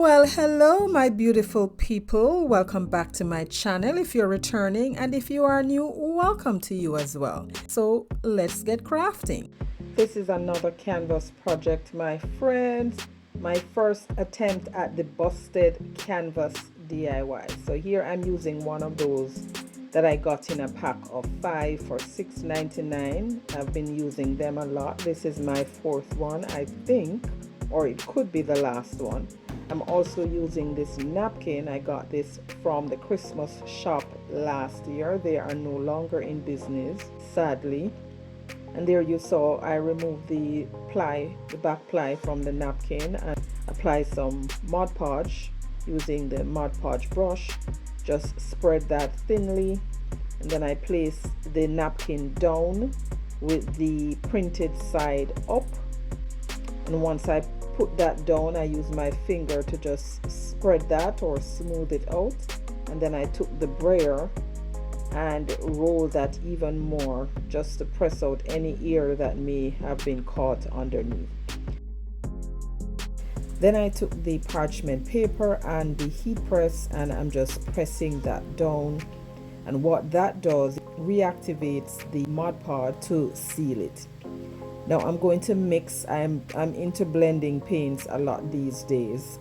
Well, hello, my beautiful people. Welcome back to my channel if you're returning, and if you are new, welcome to you as well. So let's get crafting. This is another canvas project, my friends. My first attempt at the busted canvas DIY. So here I'm using one of those that I got in a pack of 5 for $6.99. I've been using them a lot. This is my fourth one, I think, or it could be the last one. I'm also using this napkin. I got this from the Christmas shop last year. They are no longer in business, sadly. And there you saw I removed the back ply from the napkin, and apply some Mod Podge using the Mod Podge brush. Just spread that thinly, and then I place the napkin down with the printed side up. And once I put that down, I use my finger to just spread that or smooth it out, and then I took the brayer and roll that even more just to press out any ear that may have been caught underneath. Then I took the parchment paper and the heat press, and I'm just pressing that down, and what that does, reactivates the Mod Podge to seal it. Now I'm going to mix. I'm into blending paints a lot these days.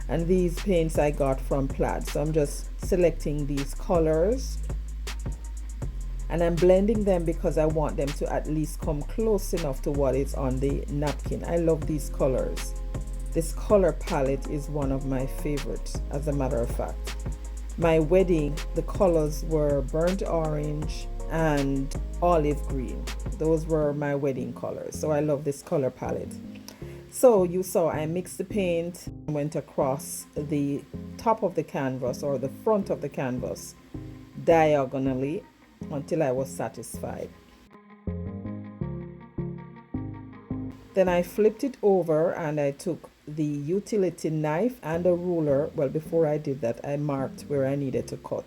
And these paints I got from Plaid. So I'm just selecting these colors, and I'm blending them because I want them to at least come close enough to what is on the napkin. I love these colors. This color palette is one of my favorites, as a matter of fact. My wedding, the colors were burnt orange and olive green. Those were my wedding colors, so I love this color palette. So you saw I mixed the paint and went across the top of the canvas, or the front of the canvas, diagonally until I was satisfied. Then I flipped it over and I took the utility knife and a ruler. Well, before I did that, I marked where I needed to cut.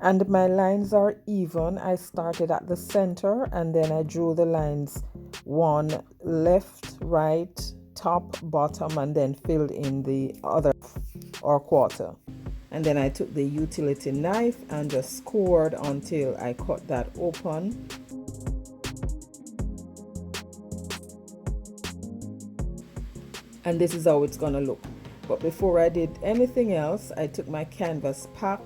And my lines are even. I started at the center and then I drew the lines, one left, right, top, bottom, and then filled in the other or quarter. And then I took the utility knife and just scored until I cut that open. And this is how it's gonna look. But before I did anything else, I took my canvas pack,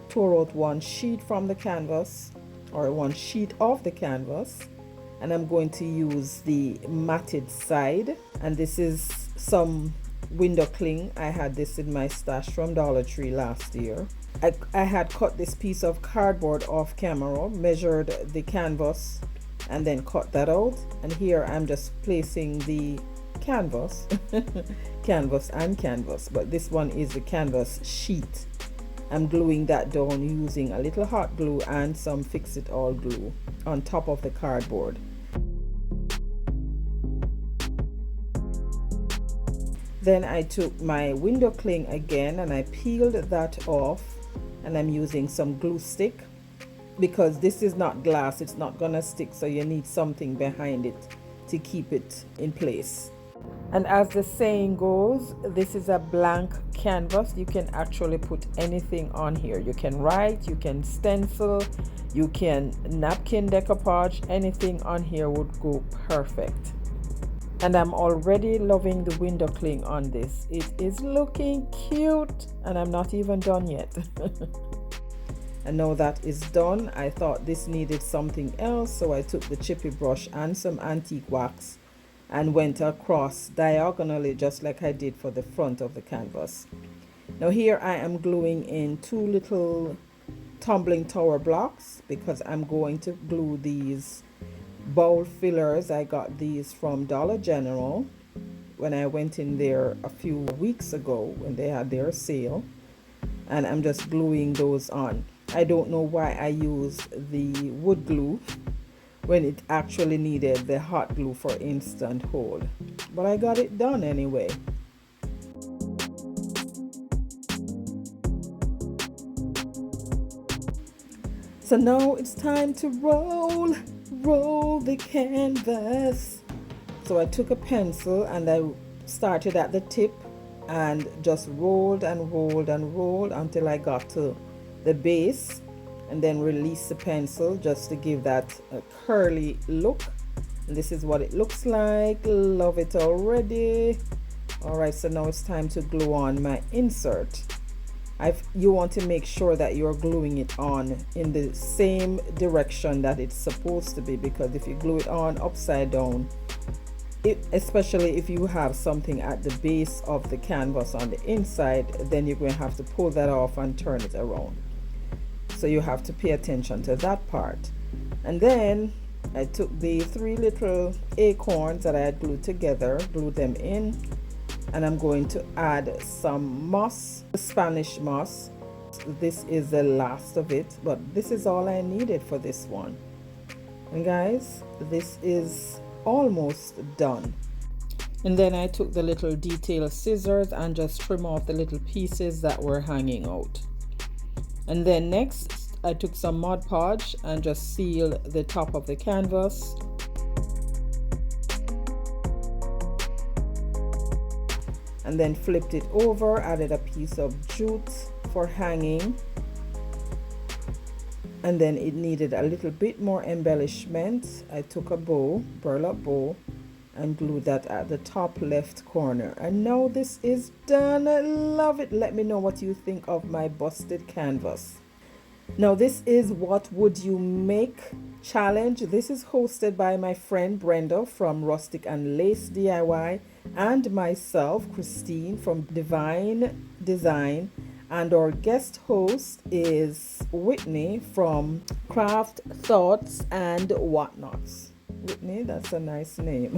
tore out one sheet from the canvas, or one sheet of the canvas, and I'm going to use the matted side. And this is some window cling. I had this in my stash from Dollar Tree last year. I had cut this piece of cardboard off camera, measured the canvas, and then cut that out. And here I'm just placing the canvas canvas and canvas, but this one is the canvas sheet. I'm gluing that down using a little hot glue and some fix-it-all glue on top of the cardboard. Then I took my window cling again and I peeled that off, and I'm using some glue stick because this is not glass, it's not gonna stick, so you need something behind it to keep it in place. And as the saying goes, this is a blank canvas. You can actually put anything on here. You can write, you can stencil, you can napkin decoupage. Anything on here would go perfect. And I'm already loving the window cling on this. It is looking cute, and I'm not even done yet. And now that is done, I thought this needed something else, so I took the chippy brush and some antique wax and went across diagonally just like I did for the front of the canvas. Now here I am gluing in two little tumbling tower blocks because I'm going to glue these bowl fillers. I got these from Dollar General when I went in there a few weeks ago when they had their sale, and I'm just gluing those on. I don't know why I used the wood glue when it actually needed the hot glue for instant hold, but I got it done anyway. So now it's time to roll the canvas. So I took a pencil and I started at the tip and just rolled and rolled and rolled until I got to the base, and then release the pencil just to give that a curly look. And this is what it looks like. Love it already. All right, so now it's time to glue on my insert. You want to make sure that you're gluing it on in the same direction that it's supposed to be, because if you glue it on upside down, especially if you have something at the base of the canvas on the inside, then you're going to have to pull that off and turn it around. So you have to pay attention to that part. And then I took the 3 little acorns that I had glued together, glued them in, and I'm going to add some moss, Spanish moss. This is the last of it, but this is all I needed for this one. And guys, this is almost done. And then I took the little detail scissors and just trim off the little pieces that were hanging out. And then next I took some Mod Podge and just sealed the top of the canvas. And then flipped it over, added a piece of jute for hanging. And then it needed a little bit more embellishment. I took a bow, burlap bow, and glued that at the top left corner. And now this is done. I love it. Let me know what you think of my busted canvas. Now this is What Would You Make challenge. This is hosted by my friend Brenda from Rustic and Lace DIY and myself, Christine from Divine Design, and our guest host is Whitney from Craft Thoughts and Whatnots. Whitney, that's a nice name.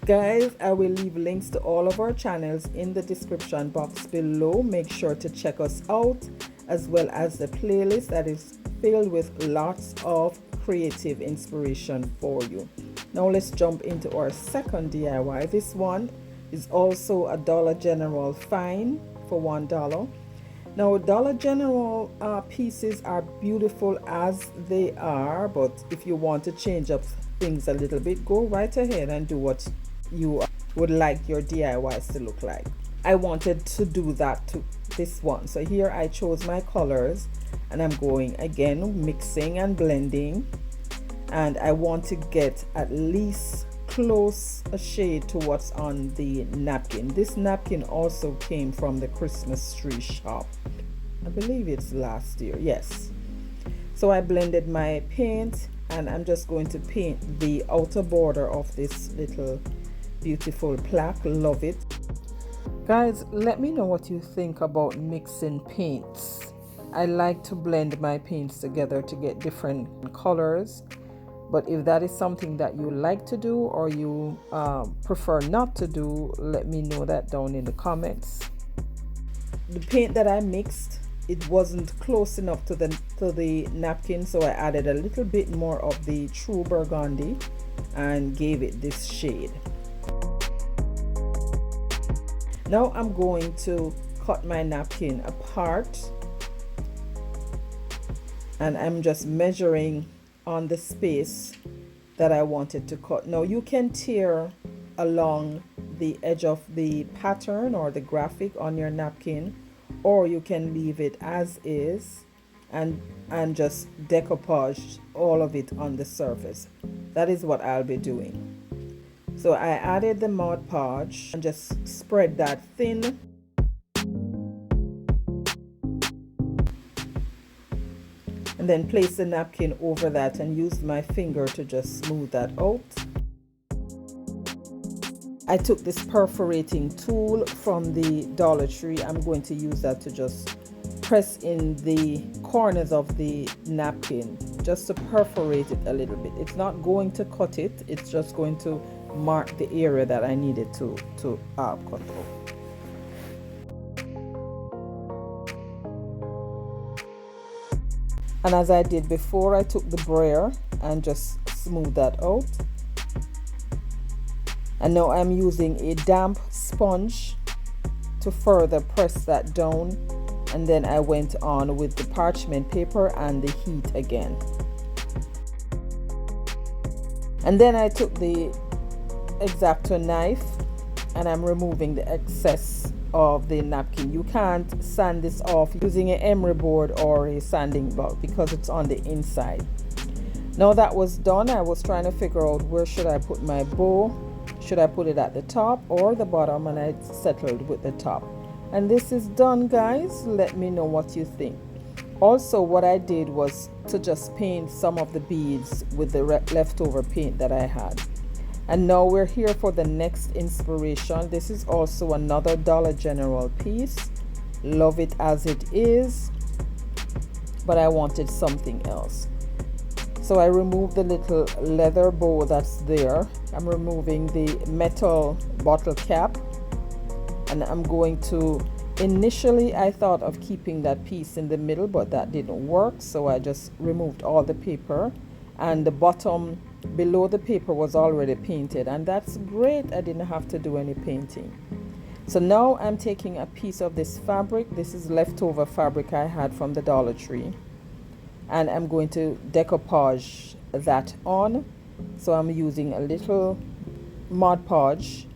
Guys, I will leave links to all of our channels in the description box below. Make sure to check us out, as well as the playlist that is filled with lots of creative inspiration for you. Now let's jump into our second DIY. This one is also a Dollar General find for $1. Now Dollar General pieces are beautiful as they are, but if you want to change up things a little bit, go right ahead and do what you would like your DIYs to look like. I wanted to do that to this one, so here I chose my colors and I'm going again mixing and blending, and I want to get at least close a shade to what's on the napkin. This napkin also came from the Christmas tree shop. I believe it's last year, yes. So I blended my paint and I'm just going to paint the outer border of this little beautiful plaque. Love it. Guys, let me know what you think about mixing paints. I like to blend my paints together to get different colors, but if that is something that you like to do or you prefer not to do, let me know that down in the comments. The paint that I mixed, it wasn't close enough to the napkin, so I added a little bit more of the True Burgundy and gave it this shade. Now I'm going to cut my napkin apart, and I'm just measuring on the space that I wanted to cut. Now you can tear along the edge of the pattern or the graphic on your napkin, or you can leave it as is and just decoupage all of it on the surface. That is what I'll be doing. So I added the Mod Podge and just spread that thin. And then place the napkin over that and use my finger to just smooth that out. I took this perforating tool from the Dollar Tree. I'm going to use that to just press in the corners of the napkin, just to perforate it a little bit. It's not going to cut it, it's just going to mark the area that I needed to cut off. And as I did before, I took the brayer and just smoothed that out. And now I'm using a damp sponge to further press that down. And then I went on with the parchment paper and the heat again. And then I took the X-Acto knife and I'm removing the excess of the napkin. You can't sand this off using an emery board or a sanding block because it's on the inside. Now that was done, I was trying to figure out where should I put my bow. Should I put it at the top or the bottom, and I settled with the top. And this is done, guys. Let me know what you think. Also, what I did was to just paint some of the beads with the leftover paint that I had. And now we're here for the next inspiration. This is also another Dollar General piece. Love it as it is, but I wanted something else. So I removed the little leather bow that's there. I'm removing the metal bottle cap, and I'm going to, initially I thought of keeping that piece in the middle, but that didn't work, so I just removed all the paper, and the bottom below the paper was already painted, and that's great. I didn't have to do any painting. So now I'm taking a piece of this fabric. This is leftover fabric I had from the Dollar Tree, and I'm going to decoupage that on. So I'm using a little Mod Podge,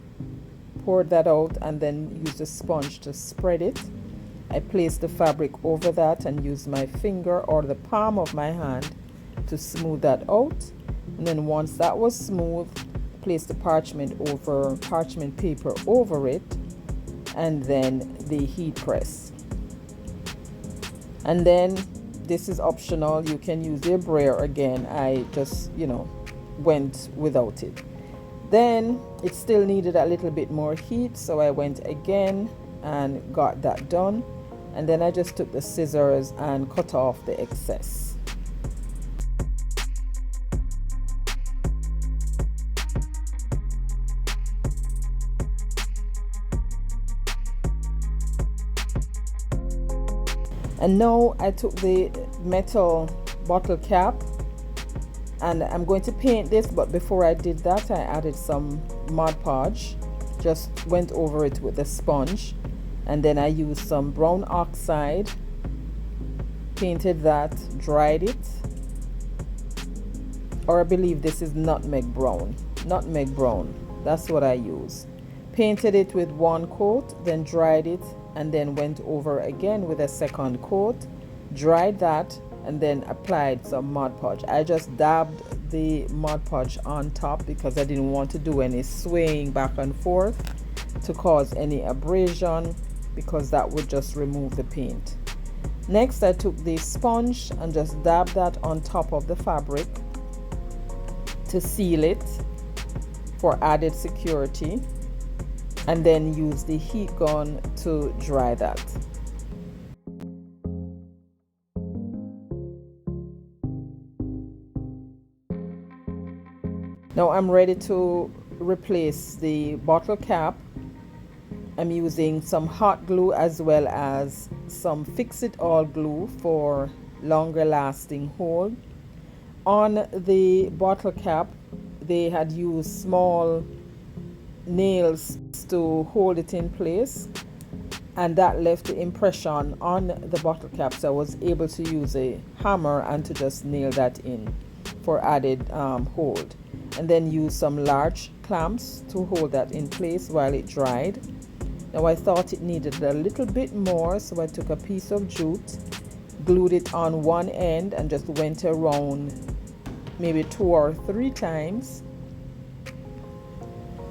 pour that out, and then use the sponge to spread it. I place the fabric over that and use my finger or the palm of my hand to smooth that out. And then once that was smooth, place the parchment paper over it, and then the heat press. And then this is optional. You can use the brayer again. I just, went without it. Then it still needed a little bit more heat, so I went again and got that done. And then I just took the scissors and cut off the excess. And now I took the metal bottle cap, and I'm going to paint this, but before I did that, I added some Mod Podge, just went over it with a sponge, and then I used some brown oxide, painted that, dried it, or I believe this is nutmeg brown, that's what I use. Painted it with one coat, then dried it, and then went over again with a second coat, dried that, and then applied some Mod Podge. I just dabbed the Mod Podge on top because I didn't want to do any swaying back and forth to cause any abrasion, because that would just remove the paint. Next, I took the sponge and just dabbed that on top of the fabric to seal it for added security, and then use the heat gun to dry that. Now I'm ready to replace the bottle cap. I'm using some hot glue as well as some fix-it-all glue for longer lasting hold. On the bottle cap, they had used small nails to hold it in place, and that left the impression on the bottle cap, so I was able to use a hammer and to just nail that in for added hold, and then use some large clamps to hold that in place while it dried. Now I thought it needed a little bit more, so I took a piece of jute, glued it on one end, and just went around maybe 2 or 3 times,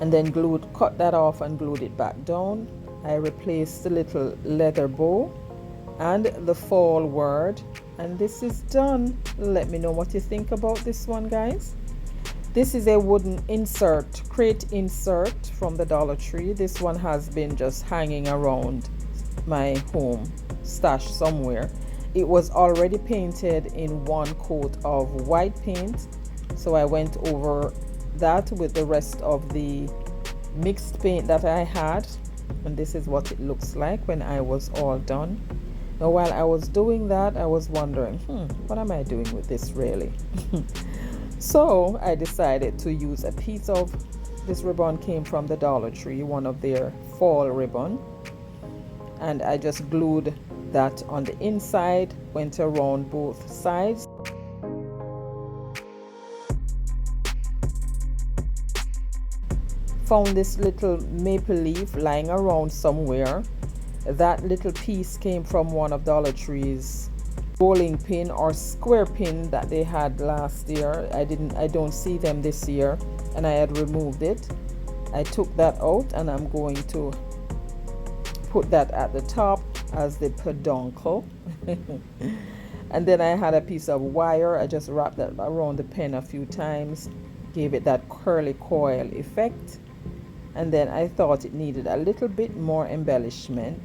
and then cut that off and glued it back down. I replaced the little leather bow and the fall word, and this is done. Let me know what you think about this one, guys. This is a wooden crate insert from the Dollar Tree. This one has been just hanging around my home, stashed somewhere. It was already painted in one coat of white paint, so I went over that with the rest of the mixed paint that I had, and this is what it looks like when I was all done. Now while I was doing that, I was wondering, what am I doing with this really? So I decided to use a piece of this ribbon. Came from the Dollar Tree, one of their fall ribbon, and I just glued that on the inside, went around both sides. Found this little maple leaf lying around somewhere, That little piece came from one of Dollar Tree's bowling pin or square pin that they had last year. I don't see them this year, and I had removed it. I took that out, and I'm going to put that at the top as the peduncle. And then I had a piece of wire. I just wrapped that around the pen a few times, gave it that curly coil effect. And then I thought it needed a little bit more embellishment.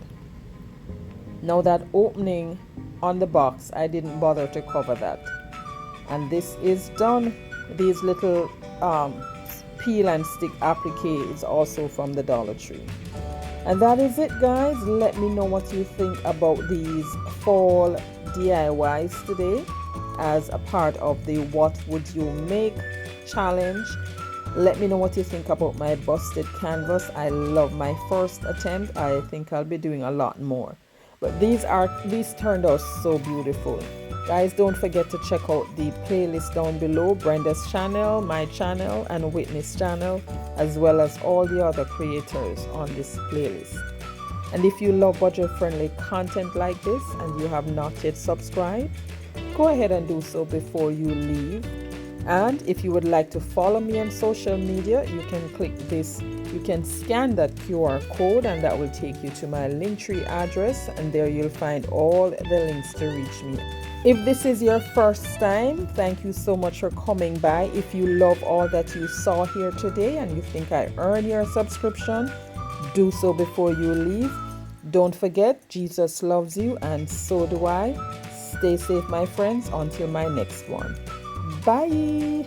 Now that opening on the box, I didn't bother to cover that. And this is done. These little peel and stick applique is also from the Dollar Tree. And that is it, guys. Let me know what you think about these fall DIYs today as a part of the What Would You Make challenge. Let me know what you think about my busted canvas. I love my first attempt. I think I'll be doing a lot more. But these turned out so beautiful. Guys, don't forget to check out the playlist down below. Brenda's channel, my channel, and Whitney's channel, as well as all the other creators on this playlist. And if you love budget-friendly content like this and you have not yet subscribed, go ahead and do so before you leave. And if you would like to follow me on social media, you can click this. You can scan that QR code, and that will take you to my linktre address, and there you'll find all the links to reach me. If this is your first time, thank you so much for coming by. If you love all that you saw here today and you think I earned your subscription, do so before you leave. Don't forget, Jesus loves you, and so do I. Stay safe, my friends, until my next one. Bye.